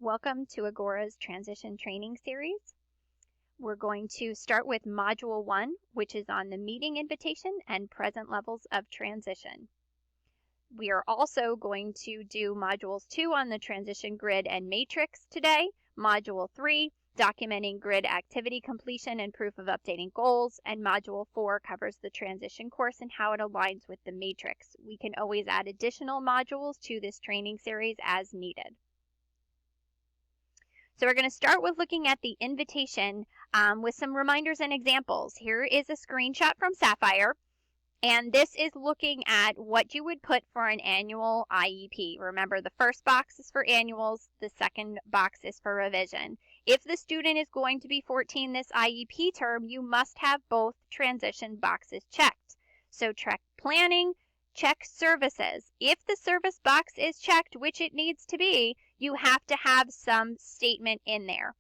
Welcome to Agora's Transition Training Series. We're going to start with Module 1, which is on the meeting invitation and present levels of transition. We are also going to do Modules 2 on the transition grid and matrix today, Module 3, documenting grid activity completion and proof of updating goals, and Module 4 covers the transition course and how it aligns with the matrix. We can always add additional modules to this training series as needed. So we're going to start with looking at the invitation with some reminders and examples. Here is a screenshot from Sapphire, and this is looking at what you would put for an annual IEP. Remember, the first box is for annuals, the second box is for revision. If the student is going to be 14 this IEP term, you must have both transition boxes checked. So check planning, check services. If the service box is checked, which it needs to be, you have to have some statement in there.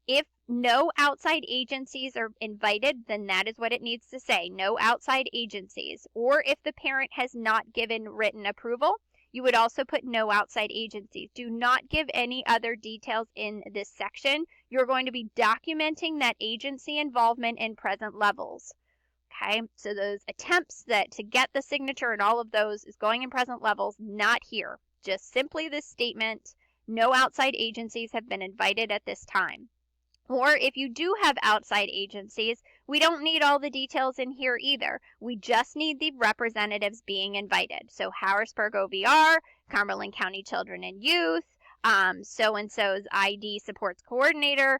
If no outside agencies are invited, then that is what it needs to say, no outside agencies. Or if the parent has not given written approval, you would also put no outside agencies. Do not give any other details in this section. You're going to be documenting that agency involvement in present levels. Okay, so those attempts to get the signature and all of those is going in present levels, not here. Just simply this statement, no outside agencies have been invited at this time. Or if you do have outside agencies, we don't need all the details in here either. We just need the representatives being invited. So Harrisburg OVR, Cumberland County Children and Youth, so-and-so's ID supports coordinator,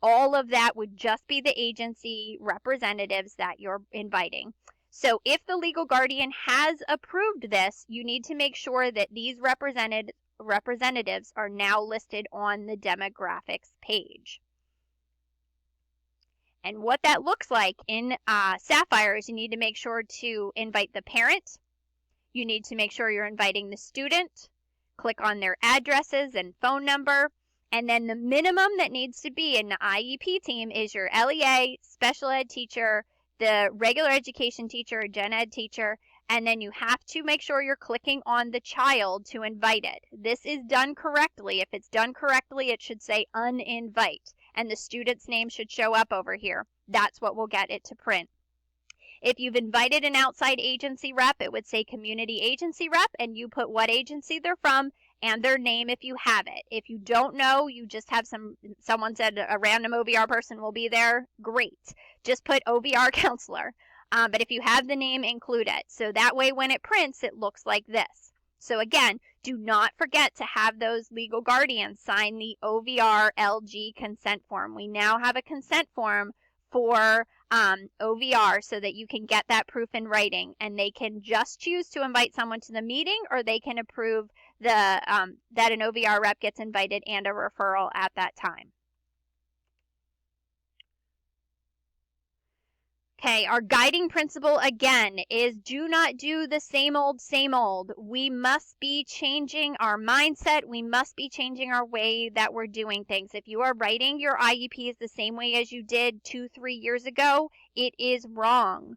all of that would just be the agency representatives that you're inviting. So if the legal guardian has approved this, you need to make sure that these representatives are now listed on the demographics page. And what that looks like in Sapphire is you need to make sure to invite the parent. You need to make sure you're inviting the student. Click on their addresses and phone number. And then the minimum that needs to be in the IEP team is your LEA, special ed teacher, the regular education teacher, gen ed teacher, and then you have to make sure you're clicking on the child to invite it. This is done correctly. If it's done correctly, it should say uninvite, and the student's name should show up over here. That's what will get it to print. If you've invited an outside agency rep, it would say community agency rep, and you put what agency they're from and their name if you have it. If you don't know, you just have someone said a random OVR person will be there, great. Just put OVR counselor. But if you have the name, include it. So that way when it prints, it looks like this. So again, do not forget to have those legal guardians sign the OVR LG consent form. We now have a consent form for OVR so that you can get that proof in writing, and they can just choose to invite someone to the meeting, or they can approve that an OVR rep gets invited and a referral at that time. Okay, our guiding principle again is do not do the same old, same old. We must be changing our mindset. We must be changing our way that we're doing things. If you are writing your IEPs the same way as you did 2-3 years ago, it is wrong.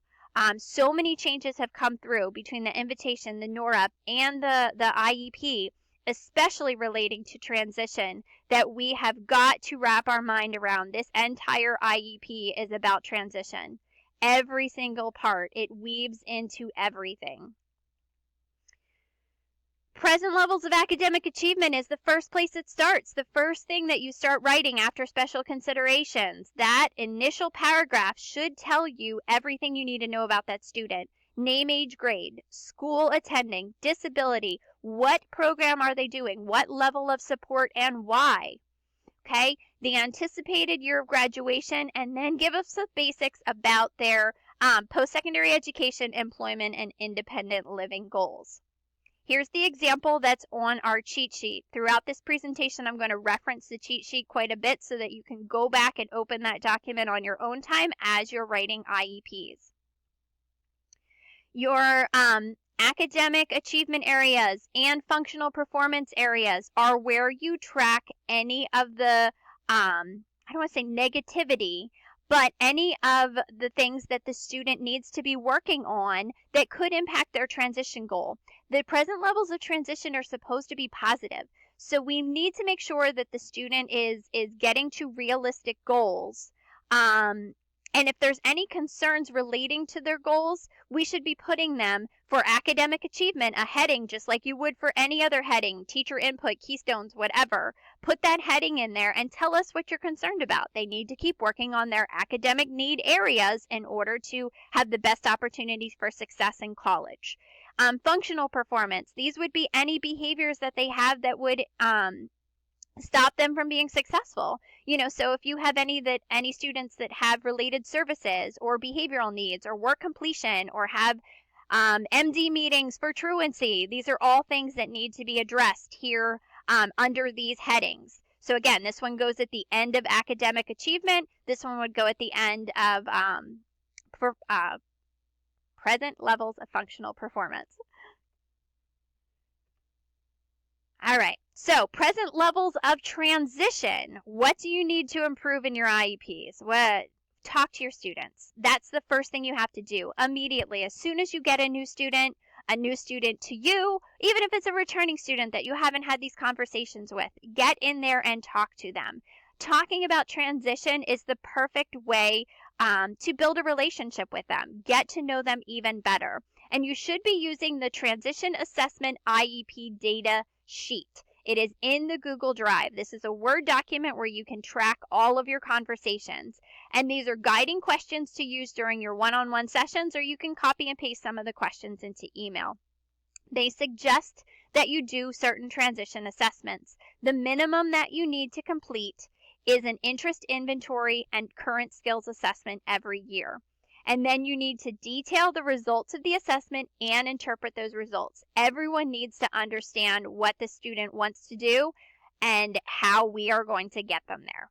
So many changes have come through between the invitation, the NORUP, and the IEP, especially relating to transition, that we have got to wrap our mind around. This entire IEP is about transition. Every single part, it weaves into everything. Present levels of academic achievement is the first place it starts. The first thing that you start writing after special considerations. That initial paragraph should tell you everything you need to know about that student. Name, age, grade, school attending, disability, what program are they doing, what level of support, and why. Okay, the anticipated year of graduation, and then give us the basics about their post-secondary education, employment, and independent living goals. Here's the example that's on our cheat sheet. Throughout this presentation, I'm going to reference the cheat sheet quite a bit so that you can go back and open that document on your own time as you're writing IEPs. Your academic achievement areas and functional performance areas are where you track any of the, I don't want to say negativity, but any of the things that the student needs to be working on that could impact their transition goal. The present levels of transition are supposed to be positive. So we need to make sure that the student is getting to realistic goals. And if there's any concerns relating to their goals, we should be putting them for academic achievement, a heading just like you would for any other heading, teacher input, keystones, whatever. Put that heading in there and tell us what you're concerned about. They need to keep working on their academic need areas in order to have the best opportunities for success in college. Functional performance. These would be any behaviors that they have that would stop them from being successful. So if you have any students that have related services or behavioral needs or work completion or have MD meetings for truancy, these are all things that need to be addressed here under these headings. So again, this one goes at the end of academic achievement. This one would go at the end of present levels of functional performance. All right, so present levels of transition. What do you need to improve in your IEPs? Talk to your students. That's the first thing you have to do immediately. As soon as you get a new student to you, even if it's a returning student that you haven't had these conversations with, get in there and talk to them. Talking about transition is the perfect way to build a relationship with them, get to know them even better. And you should be using the Transition Assessment IEP data sheet. It is in the Google Drive. This is a Word document where you can track all of your conversations. And these are guiding questions to use during your one-on-one sessions, or you can copy and paste some of the questions into email. They suggest that you do certain transition assessments. The minimum that you need to complete is an interest inventory and current skills assessment every year. And then you need to detail the results of the assessment and interpret those results. Everyone needs to understand what the student wants to do and how we are going to get them there.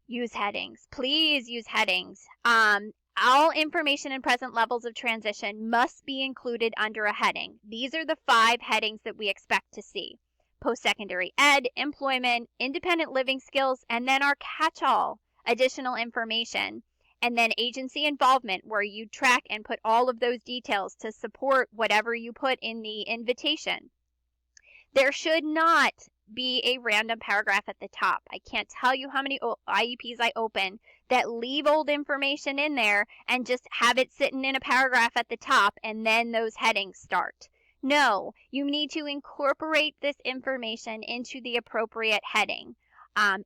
Use headings. Please use headings. All information and present levels of transition must be included under a heading. These are the 5 headings that we expect to see. Post-secondary ed, employment, independent living skills, and then our catch-all, additional information. And then agency involvement, where you track and put all of those details to support whatever you put in the invitation. There should not be a random paragraph at the top. I can't tell you how many IEPs I open that leave old information in there and just have it sitting in a paragraph at the top and then those headings start. No, you need to incorporate this information into the appropriate heading.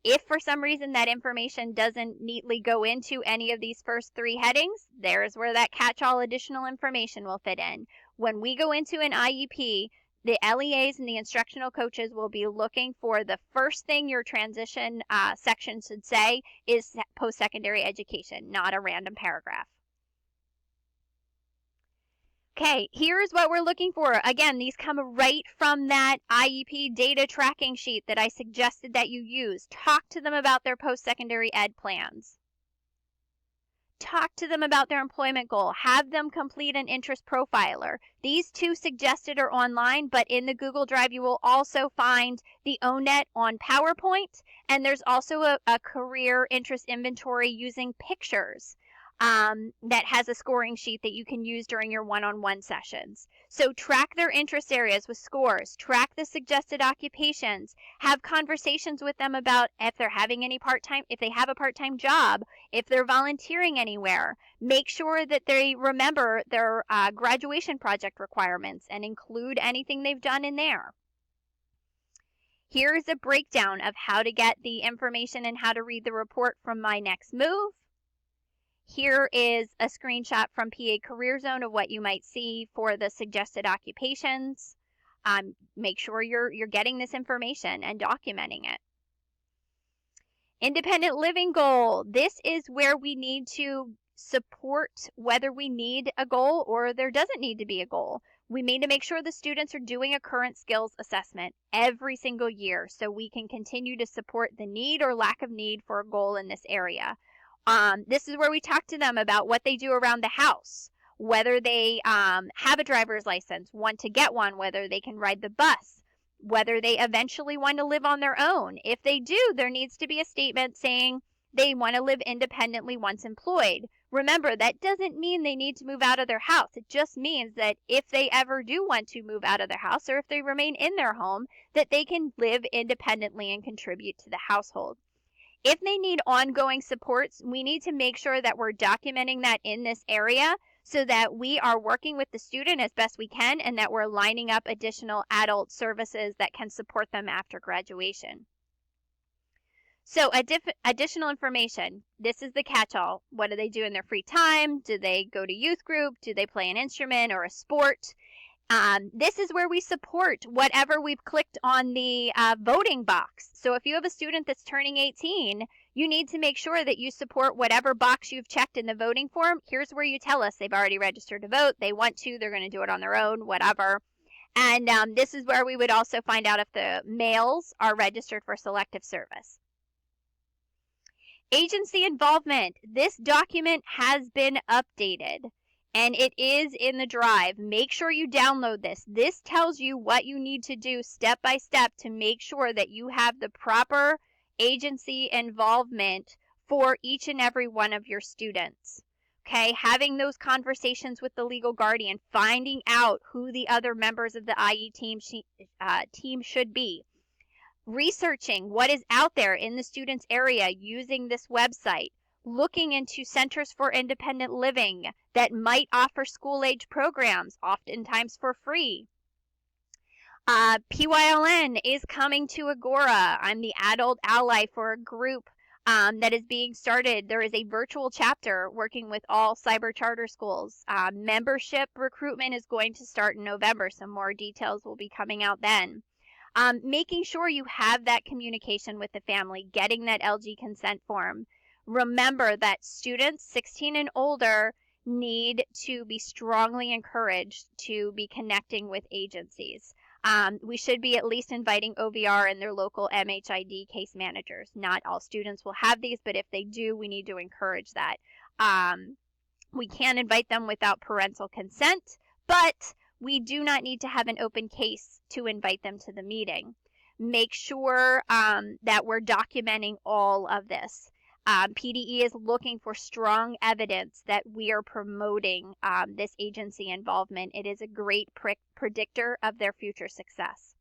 If for some reason that information doesn't neatly go into any of these first 3 headings, there's where that catch-all additional information will fit in. When we go into an IEP, the LEAs and the instructional coaches will be looking for the first thing your transition section should say is post-secondary education, not a random paragraph. Okay, here's what we're looking for. Again, these come right from that IEP data tracking sheet that I suggested that you use. Talk to them about their post-secondary ed plans. Talk to them about their employment goal. Have them complete an interest profiler. These 2 suggested are online, but in the Google Drive you will also find the ONET on PowerPoint, and there's also a career interest inventory using pictures. That has a scoring sheet that you can use during your one-on-one sessions. So track their interest areas with scores, track the suggested occupations, have conversations with them about if they're having any if they have a part-time job, if they're volunteering anywhere. Make sure that they remember their graduation project requirements and include anything they've done in there. Here's a breakdown of how to get the information and how to read the report from My Next Move. Here is a screenshot from PA Career Zone of what you might see for the suggested occupations. Make sure you're getting this information and documenting it. Independent living goal. This is where we need to support whether we need a goal or there doesn't need to be a goal. We need to make sure the students are doing a current skills assessment every single year so we can continue to support the need or lack of need for a goal in this area. This is where we talk to them about what they do around the house, whether they have a driver's license, want to get one, whether they can ride the bus, whether they eventually want to live on their own. If they do, there needs to be a statement saying they want to live independently once employed. Remember, that doesn't mean they need to move out of their house. It just means that if they ever do want to move out of their house, or if they remain in their home, that they can live independently and contribute to the household. If they need ongoing supports, we need to make sure that we're documenting that in this area so that we are working with the student as best we can and that we're lining up additional adult services that can support them after graduation. So additional information. This is the catch-all. What do they do in their free time? Do they go to youth group? Do they play an instrument or a sport? This is where we support whatever we've clicked on the voting box. So if you have a student that's turning 18, you need to make sure that you support whatever box you've checked in the voting form. Here's where you tell us they've already registered to vote, they want to, they're going to do it on their own, whatever. And this is where we would also find out if the males are registered for selective service. Agency involvement. This document has been updated and it is in the drive. Make sure you download this. This tells you what you need to do step by step to make sure that you have the proper agency involvement for each and every one of your students. Okay, having those conversations with the legal guardian, finding out who the other members of the IE team should be. Researching what is out there in the student's area using this website, looking into centers for independent living that might offer school-age programs, oftentimes for free. PYLN is coming to Agora. I'm the adult ally for a group that is being started. There is a virtual chapter working with all cyber charter schools. Membership recruitment is going to start in November. Some more details will be coming out then. Making sure you have that communication with the family, getting that LG consent form. Remember that students 16 and older need to be strongly encouraged to be connecting with agencies. We should be at least inviting OVR and their local MHID case managers. Not all students will have these, but if they do, we need to encourage that. We can invite them without parental consent, but we do not need to have an open case to invite them to the meeting. Make sure that we're documenting all of this. PDE is looking for strong evidence that we are promoting this agency involvement. It is a great predictor of their future success.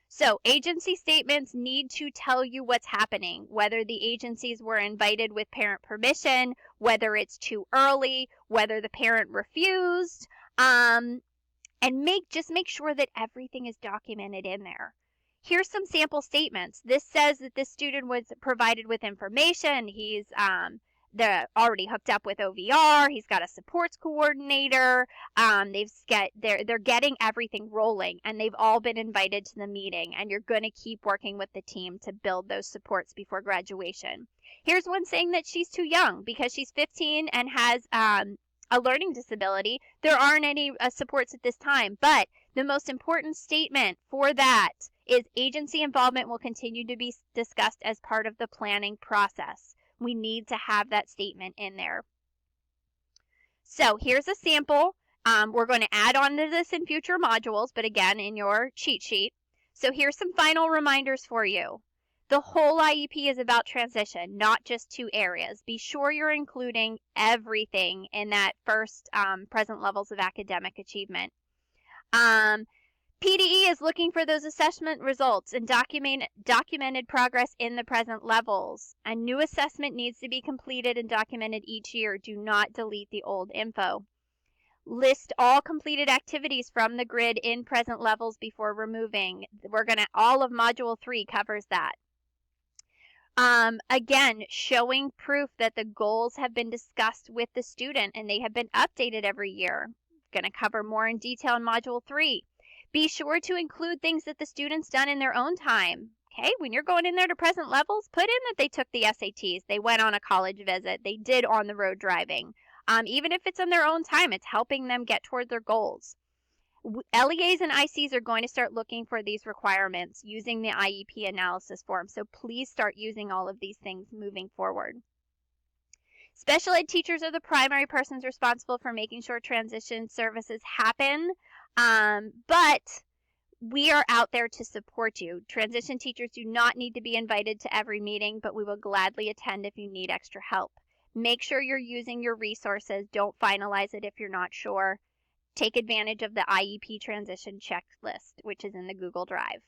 So agency statements need to tell you what's happening, whether the agencies were invited with parent permission, whether it's too early, whether the parent refused, and just make sure that everything is documented in there. Here's some sample statements. This says that this student was provided with information. He's they're already hooked up with OVR. He's got a supports coordinator. They're getting everything rolling, and they've all been invited to the meeting. And you're going to keep working with the team to build those supports before graduation. Here's one saying that she's too young because she's 15 and has a learning disability. There aren't any supports at this time, but the most important statement for that is agency involvement will continue to be discussed as part of the planning process. We need to have that statement in there. So here's a sample. We're going to add on to this in future modules, but again, in your cheat sheet. So here's some final reminders for you. The whole IEP is about transition, not just 2 areas. Be sure you're including everything in that first present levels of academic achievement. PDE is looking for those assessment results and documented progress in the present levels. A new assessment needs to be completed and documented each year. Do not delete the old info. List all completed activities from the grid in present levels before removing. All of Module 3 covers that. Again, showing proof that the goals have been discussed with the student and they have been updated every year. Going to cover more in detail in Module 3. Be sure to include things that the student's done in their own time. Okay, when you're going in there to present levels, put in that they took the SATs, they went on a college visit, they did on-the-road driving. Even if it's in their own time, it's helping them get toward their goals. LEAs and ICs are going to start looking for these requirements using the IEP analysis form, so please start using all of these things moving forward. Special ed teachers are the primary persons responsible for making sure transition services happen, but we are out there to support you. Transition teachers do not need to be invited to every meeting, but we will gladly attend if you need extra help. Make sure you're using your resources. Don't finalize it if you're not sure. Take advantage of the IEP transition checklist, which is in the Google Drive.